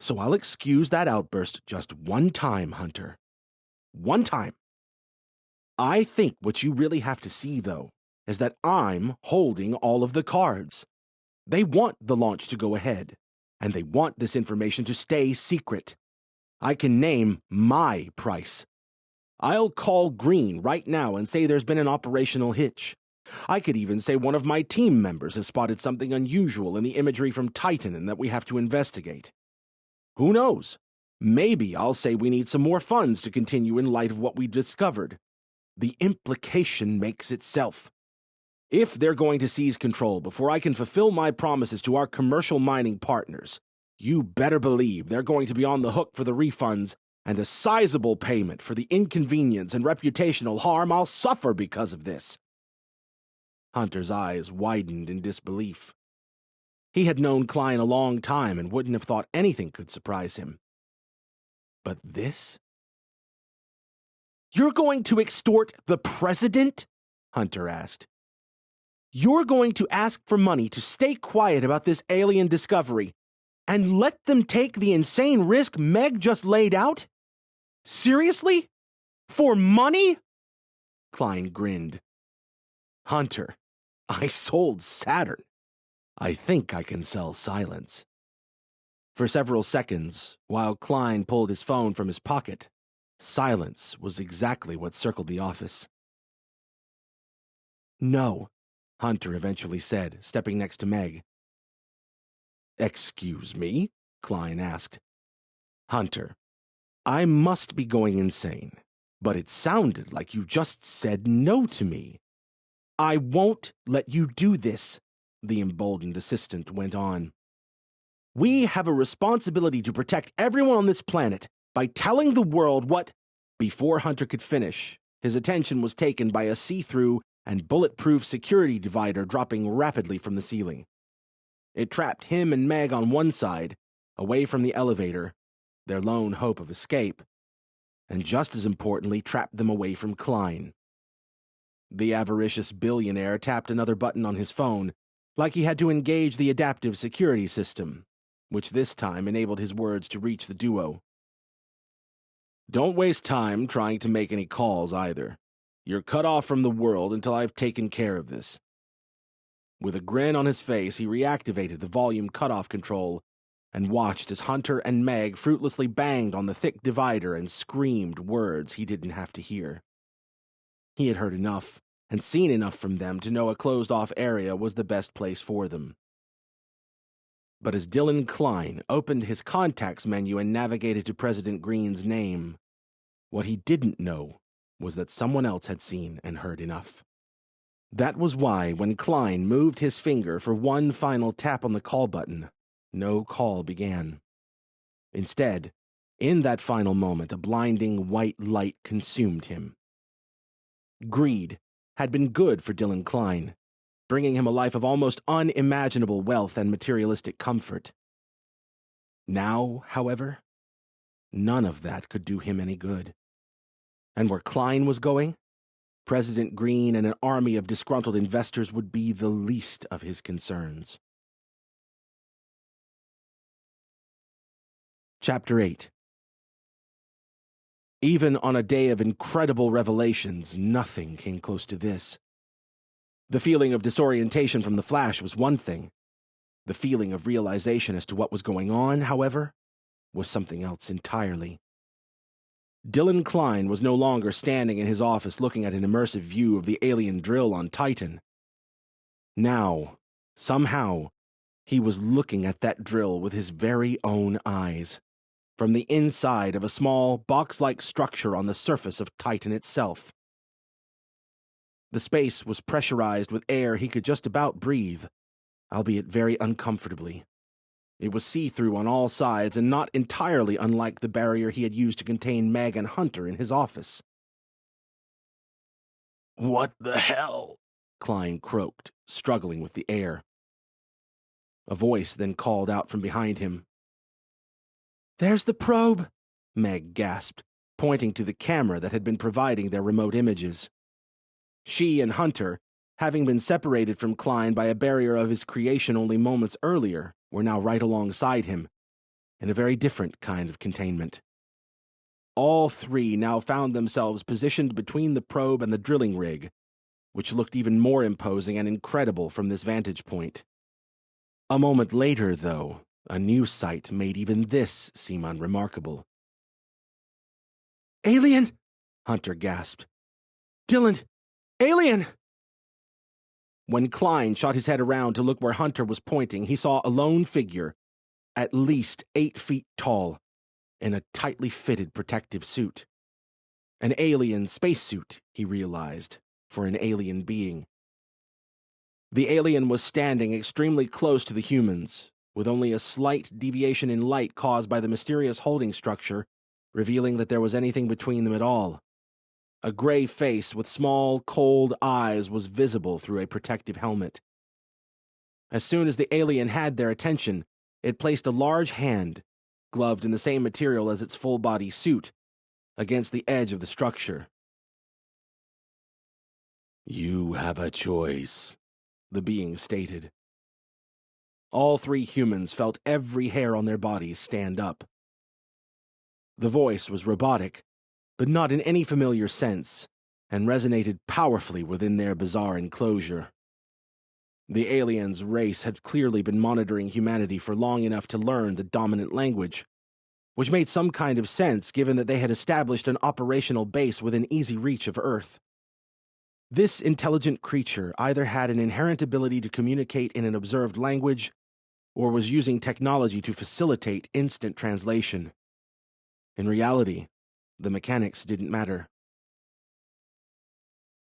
so I'll excuse that outburst just one time, Hunter. One time. I think what you really have to see, though, is that I'm holding all of the cards. They want the launch to go ahead, and they want this information to stay secret. I can name my price. I'll call Green right now and say there's been an operational hitch. I could even say one of my team members has spotted something unusual in the imagery from Titan and that we have to investigate. Who knows? Maybe I'll say we need some more funds to continue in light of what we discovered. The implication makes itself. If they're going to seize control before I can fulfill my promises to our commercial mining partners, you better believe they're going to be on the hook for the refunds and a sizable payment for the inconvenience and reputational harm I'll suffer because of this. Hunter's eyes widened in disbelief. He had known Kline a long time and wouldn't have thought anything could surprise him. But this? You're going to extort the president? Hunter asked. You're going to ask for money to stay quiet about this alien discovery and let them take the insane risk Meg just laid out? Seriously? For money? Kline grinned. Hunter, I sold Saturn. I think I can sell silence. For several seconds, while Kline pulled his phone from his pocket, silence was exactly what circled the office. No, Hunter eventually said, stepping next to Meg. Excuse me? Kline asked. Hunter, I must be going insane, but it sounded like you just said no to me. I won't let you do this, the emboldened assistant went on. We have a responsibility to protect everyone on this planet by telling the world what Before Hunter could finish, his attention was taken by a see-through and bulletproof security divider dropping rapidly from the ceiling. It trapped him and Meg on one side, away from the elevator, their lone hope of escape, and just as importantly, trapped them away from Kline. The avaricious billionaire tapped another button on his phone, like he had to engage the adaptive security system, which this time enabled his words to reach the duo. "Don't waste time trying to make any calls either. You're cut off from the world until I've taken care of this." With a grin on his face, he reactivated the volume cutoff control and watched as Hunter and Meg fruitlessly banged on the thick divider and screamed words he didn't have to hear. He had heard enough and seen enough from them to know a closed-off area was the best place for them. But as Dylan Kline opened his contacts menu and navigated to President Green's name, what he didn't know was that someone else had seen and heard enough. That was why, when Kline moved his finger for one final tap on the call button, no call began. Instead, in that final moment, a blinding white light consumed him. Greed had been good for Dylan Kline, bringing him a life of almost unimaginable wealth and materialistic comfort. Now, however, none of that could do him any good. And where Kline was going, President Green and an army of disgruntled investors would be the least of his concerns. Chapter 8. Even on a day of incredible revelations, nothing came close to this. The feeling of disorientation from the flash was one thing. The feeling of realization as to what was going on, however, was something else entirely. Dylan Kline was no longer standing in his office looking at an immersive view of the alien drill on Titan. Now, somehow, he was looking at that drill with his very own eyes, from the inside of a small, box-like structure on the surface of Titan itself. The space was pressurized with air he could just about breathe, albeit very uncomfortably. It was see-through on all sides and not entirely unlike the barrier he had used to contain Meg and Hunter in his office. "What the hell?" Kline croaked, struggling with the air. A voice then called out from behind him. "There's the probe," Meg gasped, pointing to the camera that had been providing their remote images. She and Hunter, having been separated from Kline by a barrier of his creation only moments earlier, were now right alongside him, in a very different kind of containment. All three now found themselves positioned between the probe and the drilling rig, which looked even more imposing and incredible from this vantage point. A moment later, though, a new sight made even this seem unremarkable. "Alien!" Hunter gasped. "Dylan! Alien!" When Kline shot his head around to look where Hunter was pointing, he saw a lone figure, at least 8 feet tall, in a tightly fitted protective suit. An alien spacesuit, he realized, for an alien being. The alien was standing extremely close to the humans, with only a slight deviation in light caused by the mysterious holding structure, revealing that there was anything between them at all. A gray face with small, cold eyes was visible through a protective helmet. As soon as the alien had their attention, it placed a large hand, gloved in the same material as its full-body suit, against the edge of the structure. "You have a choice," the being stated. All three humans felt every hair on their bodies stand up. The voice was robotic, but not in any familiar sense, and resonated powerfully within their bizarre enclosure. The aliens' race had clearly been monitoring humanity for long enough to learn the dominant language, which made some kind of sense given that they had established an operational base within easy reach of Earth. This intelligent creature either had an inherent ability to communicate in an observed language, or was using technology to facilitate instant translation. In reality, the mechanics didn't matter.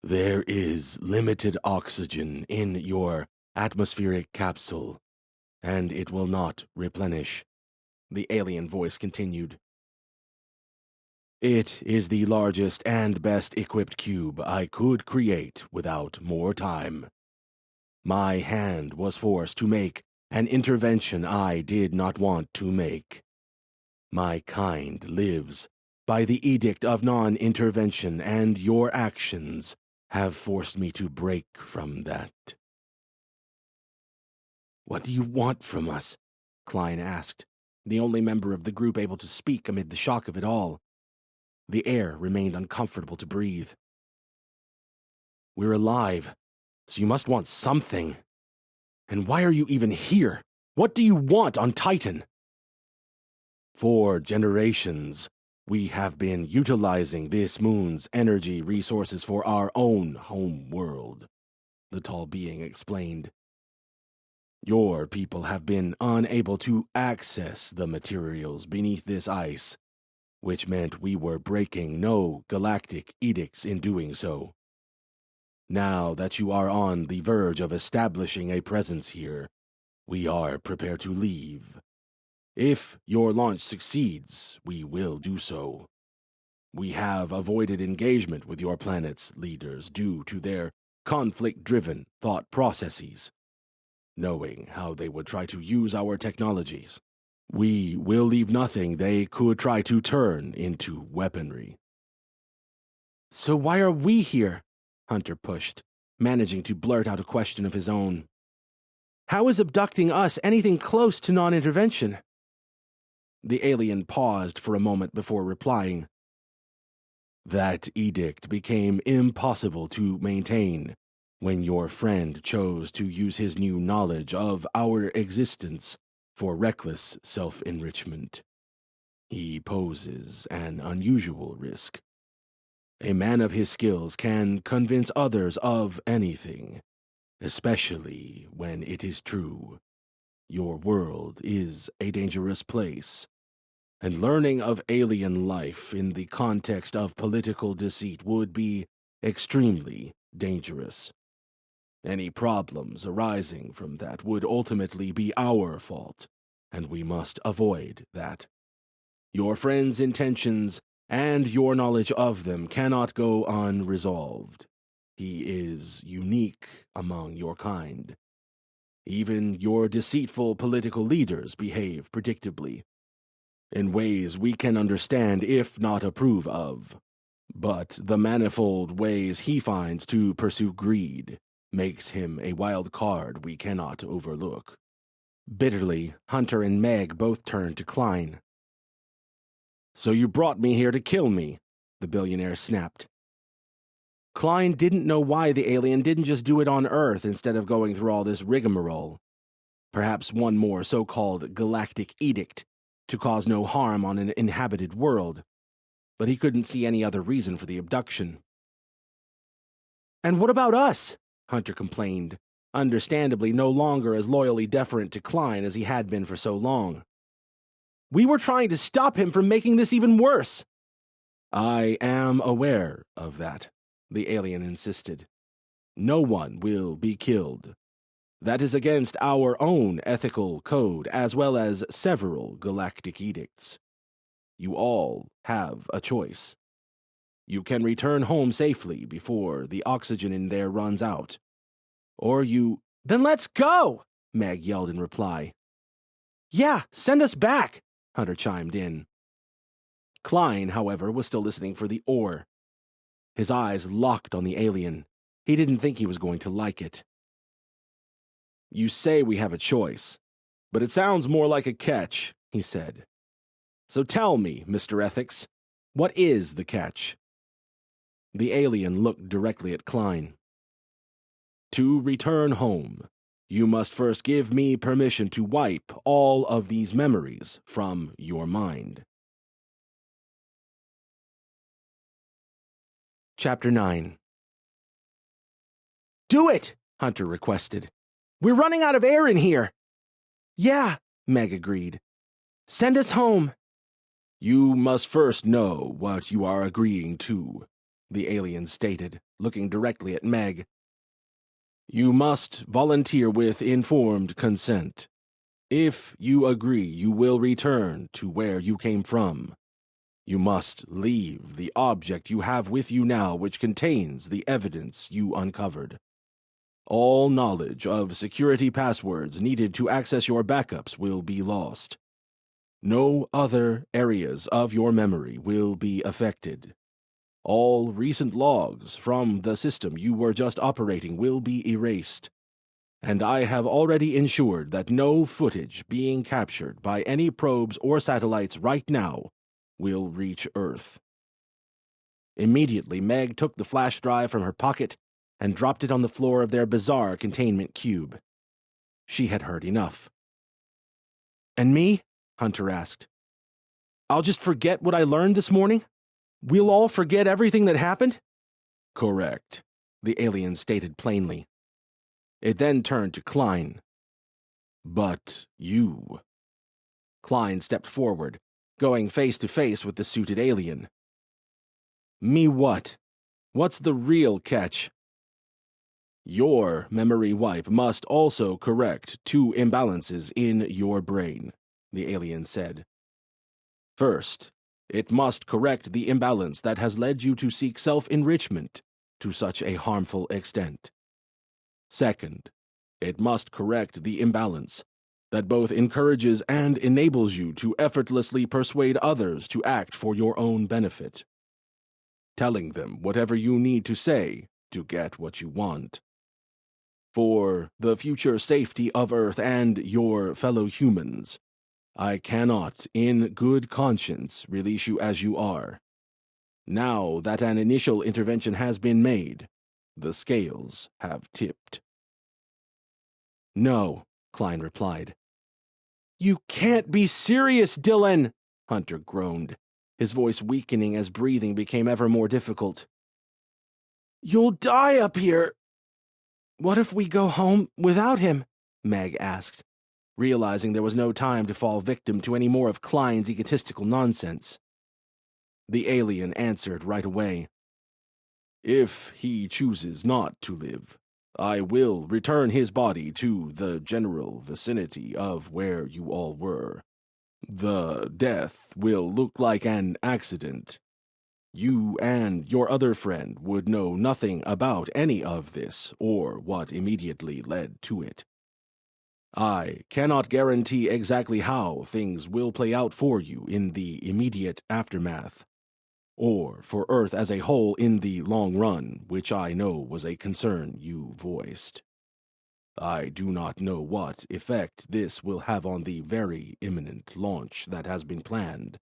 "There is limited oxygen in your atmospheric capsule, and it will not replenish," the alien voice continued. It is the largest and best equipped cube I could create without more time. My hand was forced to make an intervention I did not want to make. My kind lives by the edict of non-intervention, and your actions have forced me to break from that. What do you want from us? Kline asked, the only member of the group able to speak amid the shock of it all. The air remained uncomfortable to breathe. We're alive, so you must want something. And why are you even here? What do you want on Titan? For generations, we have been utilizing this moon's energy resources for our own home world, the tall being explained. Your people have been unable to access the materials beneath this ice, which meant we were breaking no galactic edicts in doing so. Now that you are on the verge of establishing a presence here, we are prepared to leave. If your launch succeeds, we will do so. We have avoided engagement with your planet's leaders due to their conflict-driven thought processes, knowing how they would try to use our technologies. We will leave nothing they could try to turn into weaponry. So why are we here? Hunter pushed, managing to blurt out a question of his own. How is abducting us anything close to non-intervention? The alien paused for a moment before replying. That edict became impossible to maintain when your friend chose to use his new knowledge of our existence for reckless self-enrichment. He poses an unusual risk. A man of his skills can convince others of anything, especially when it is true. Your world is a dangerous place, and learning of alien life in the context of political deceit would be extremely dangerous. Any problems arising from that would ultimately be our fault, and we must avoid that. Your friend's intentions and your knowledge of them cannot go unresolved. He is unique among your kind. Even your deceitful political leaders behave predictably, in ways we can understand if not approve of. But the manifold ways he finds to pursue greed makes him a wild card we cannot overlook. Bitterly, Hunter and Meg both turned to Kline. So you brought me here to kill me, the billionaire snapped. Kline didn't know why the alien didn't just do it on Earth instead of going through all this rigmarole. Perhaps one more so-called galactic edict to cause no harm on an inhabited world, but he couldn't see any other reason for the abduction. And what about us? Hunter complained, understandably no longer as loyally deferent to Kline as he had been for so long. We were trying to stop him from making this even worse. I am aware of that, the alien insisted. No one will be killed. That is against our own ethical code as well as several galactic edicts. You all have a choice. You can return home safely before the oxygen in there runs out. Or you... Then let's go! Meg yelled in reply. Yeah, send us back! Hunter chimed in. Kline, however, was still listening for the or. His eyes locked on the alien. He didn't think he was going to like it. You say we have a choice, but it sounds more like a catch, he said. So tell me, Mr. Ethics, what is the catch? The alien looked directly at Kline. To return home, you must first give me permission to wipe all of these memories from your mind. Chapter 9. Do it, Hunter requested. We're running out of air in here. Yeah, Meg agreed. Send us home. You must first know what you are agreeing to, the alien stated, looking directly at Meg. You must volunteer with informed consent. If you agree, you will return to where you came from. You must leave the object you have with you now which contains the evidence you uncovered. All knowledge of security passwords needed to access your backups will be lost. No other areas of your memory will be affected. All recent logs from the system you were just operating will be erased. And I have already ensured that no footage being captured by any probes or satellites right now will reach Earth. Immediately, Meg took the flash drive from her pocket and dropped it on the floor of their bizarre containment cube. She had heard enough. "And me?" Hunter asked. "I'll just forget what I learned this morning? We'll all forget everything that happened?" "Correct," the alien stated plainly. It then turned to Kline. "But you." Kline stepped forward, going face to face with the suited alien. "Me what? What's the real catch?" "Your memory wipe must also correct two imbalances in your brain," the alien said. "First, it must correct the imbalance that has led you to seek self-enrichment to such a harmful extent. Second, it must correct the imbalance that both encourages and enables you to effortlessly persuade others to act for your own benefit, telling them whatever you need to say to get what you want. For the future safety of Earth and your fellow humans, I cannot, in good conscience, release you as you are. Now that an initial intervention has been made, the scales have tipped." "No," Kline replied. "You can't be serious, Dylan," Hunter groaned, his voice weakening as breathing became ever more difficult. "You'll die up here." "What if we go home without him?" Meg asked, realizing there was no time to fall victim to any more of Kline's egotistical nonsense. The alien answered right away. "If he chooses not to live, I will return his body to the general vicinity of where you all were. The death will look like an accident. You and your other friend would know nothing about any of this or what immediately led to it. I cannot guarantee exactly how things will play out for you in the immediate aftermath, or for Earth as a whole in the long run, which I know was a concern you voiced. I do not know what effect this will have on the very imminent launch that has been planned.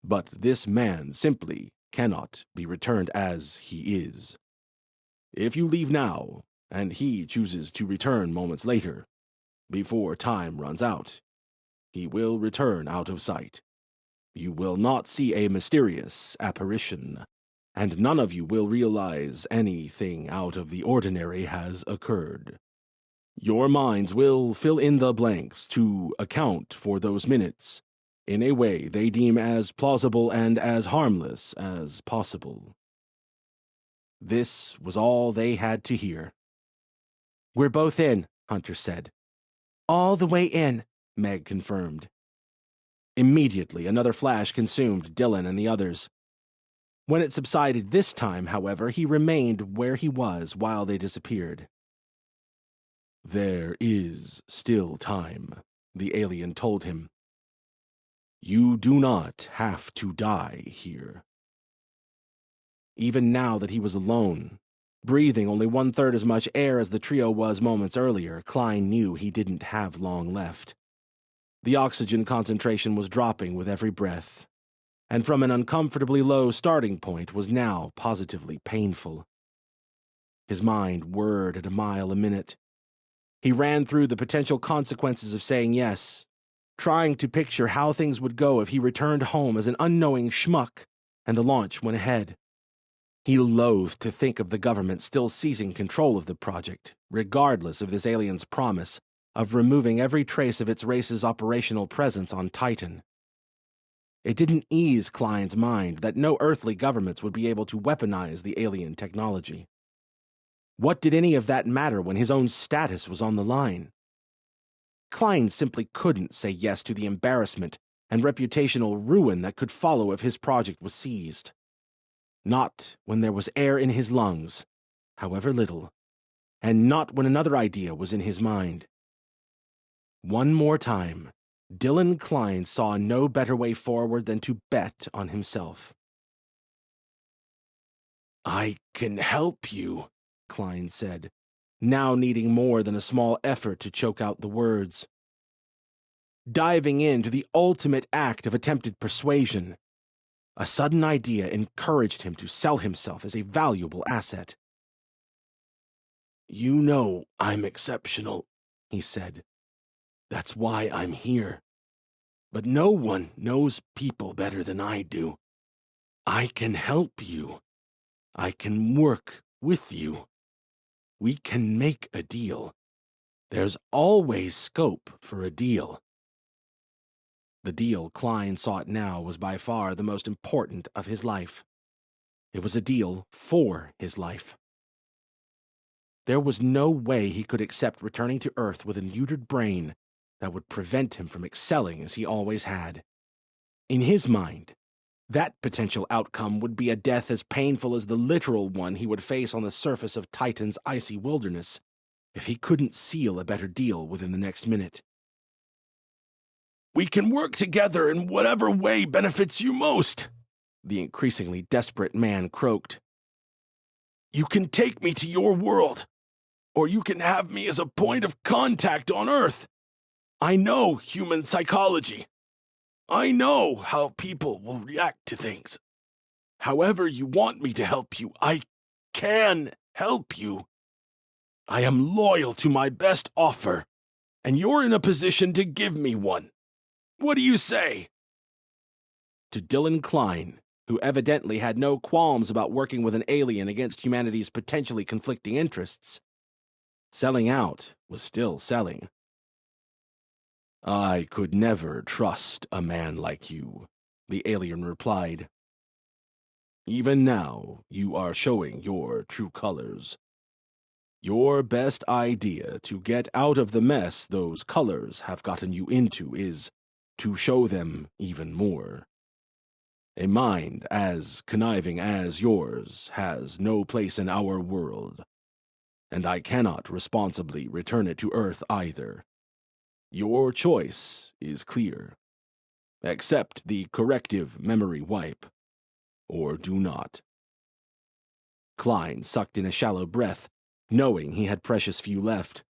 But this man simply cannot be returned as he is. If you leave now, and he chooses to return moments later, before time runs out, he will return out of sight. You will not see a mysterious apparition, and none of you will realize anything out of the ordinary has occurred. Your minds will fill in the blanks to account for those minutes in a way they deem as plausible and as harmless as possible." This was all they had to hear. "We're both in," Hunter said. "All the way in," Meg confirmed. Immediately, another flash consumed Dylan and the others. When it subsided this time, however, he remained where he was while they disappeared. "There is still time," the alien told him. "You do not have to die here." Even now that he was alone, breathing only 1/3 as much air as the trio was moments earlier, Kline knew he didn't have long left. The oxygen concentration was dropping with every breath, and from an uncomfortably low starting point was now positively painful. His mind whirred at a mile a minute. He ran through the potential consequences of saying yes, trying to picture how things would go if he returned home as an unknowing schmuck and the launch went ahead. He loathed to think of the government still seizing control of the project, regardless of this alien's promise of removing every trace of its race's operational presence on Titan. It didn't ease Kline's mind that no earthly governments would be able to weaponize the alien technology. What did any of that matter when his own status was on the line? Kline simply couldn't say yes to the embarrassment and reputational ruin that could follow if his project was seized. Not when there was air in his lungs, however little, and not when another idea was in his mind. One more time, Dylan Kline saw no better way forward than to bet on himself. "I can help you," Kline said, now needing more than a small effort to choke out the words. Diving into the ultimate act of attempted persuasion, a sudden idea encouraged him to sell himself as a valuable asset. "You know I'm exceptional," he said. "That's why I'm here. But no one knows people better than I do. I can help you. I can work with you. We can make a deal. There's always scope for a deal." The deal Kline sought now was by far the most important of his life. It was a deal for his life. There was no way he could accept returning to Earth with a neutered brain that would prevent him from excelling as he always had. In his mind, that potential outcome would be a death as painful as the literal one he would face on the surface of Titan's icy wilderness if he couldn't seal a better deal within the next minute. "We can work together in whatever way benefits you most," the increasingly desperate man croaked. "You can take me to your world, or you can have me as a point of contact on Earth. I know human psychology. I know how people will react to things. However you want me to help you, I can help you. I am loyal to my best offer, and you're in a position to give me one. What do you say?" To Dylan Kline, who evidently had no qualms about working with an alien against humanity's potentially conflicting interests, selling out was still selling. "I could never trust a man like you," the alien replied. "Even now, you are showing your true colors. Your best idea to get out of the mess those colors have gotten you into is to show them even more. A mind as conniving as yours has no place in our world, and I cannot responsibly return it to Earth either. Your choice is clear. Accept the corrective memory wipe, or do not." Kline sucked in a shallow breath, knowing he had precious few left.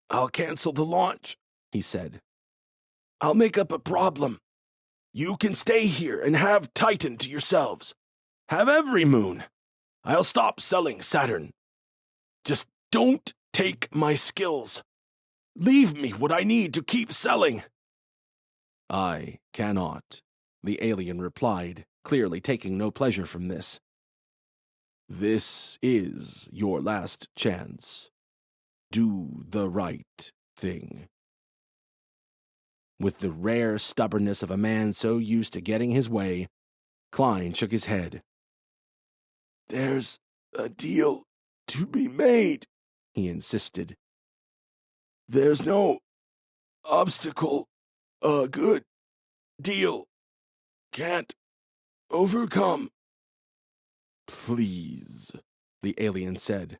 "I'll cancel the launch," he said. "I'll make up a problem. You can stay here and have Titan to yourselves. Have every moon. I'll stop selling Saturn. Just don't take my skills. Leave me what I need to keep selling." "I cannot," the alien replied, clearly taking no pleasure from this. "This is your last chance. Do the right thing." With the rare stubbornness of a man so used to getting his way, Kline shook his head. "There's a deal to be made," he insisted. "There's no obstacle a good deal can't overcome." "Please," the alien said.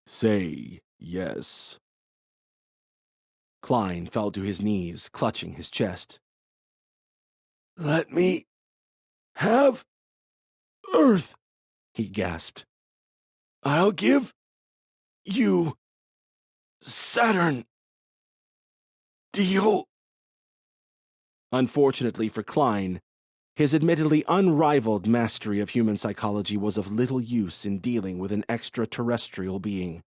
"Say yes." Kline fell to his knees, clutching his chest. "Let me have Earth," he gasped. "I'll give you Saturn. Deal." Unfortunately for Kline, his admittedly unrivaled mastery of human psychology was of little use in dealing with an extraterrestrial being.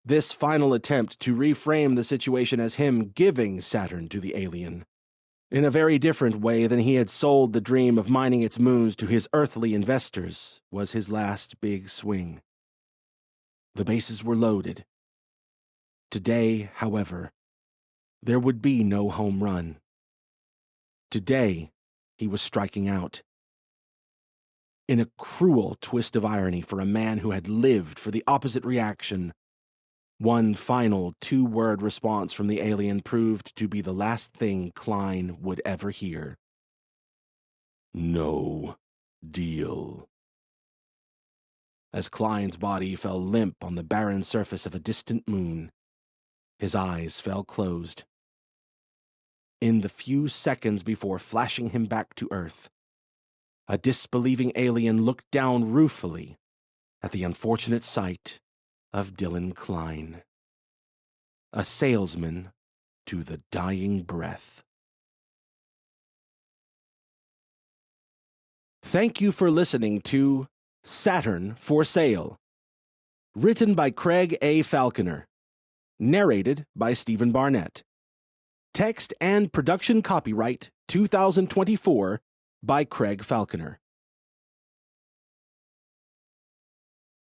This final attempt to reframe the situation as him giving Saturn to the alien, in a very different way than he had sold the dream of mining its moons to his earthly investors, was his last big swing. The bases were loaded. Today, however, there would be no home run. Today, he was striking out. In a cruel twist of irony for a man who had lived for the opposite reaction, One final two-word response from the alien proved to be the last thing Kline would ever hear. No deal. As Kline's body fell limp on the barren surface of a distant moon, his eyes fell closed. In the few seconds before flashing him back to Earth, a disbelieving alien looked down ruefully at the unfortunate sight of Dylan Kline, a salesman to the dying breath. Thank you for listening to Saturn For Sale, written by Craig A. Falconer, narrated by Stephen Barnett. Text and production copyright 2024 by Craig Falconer.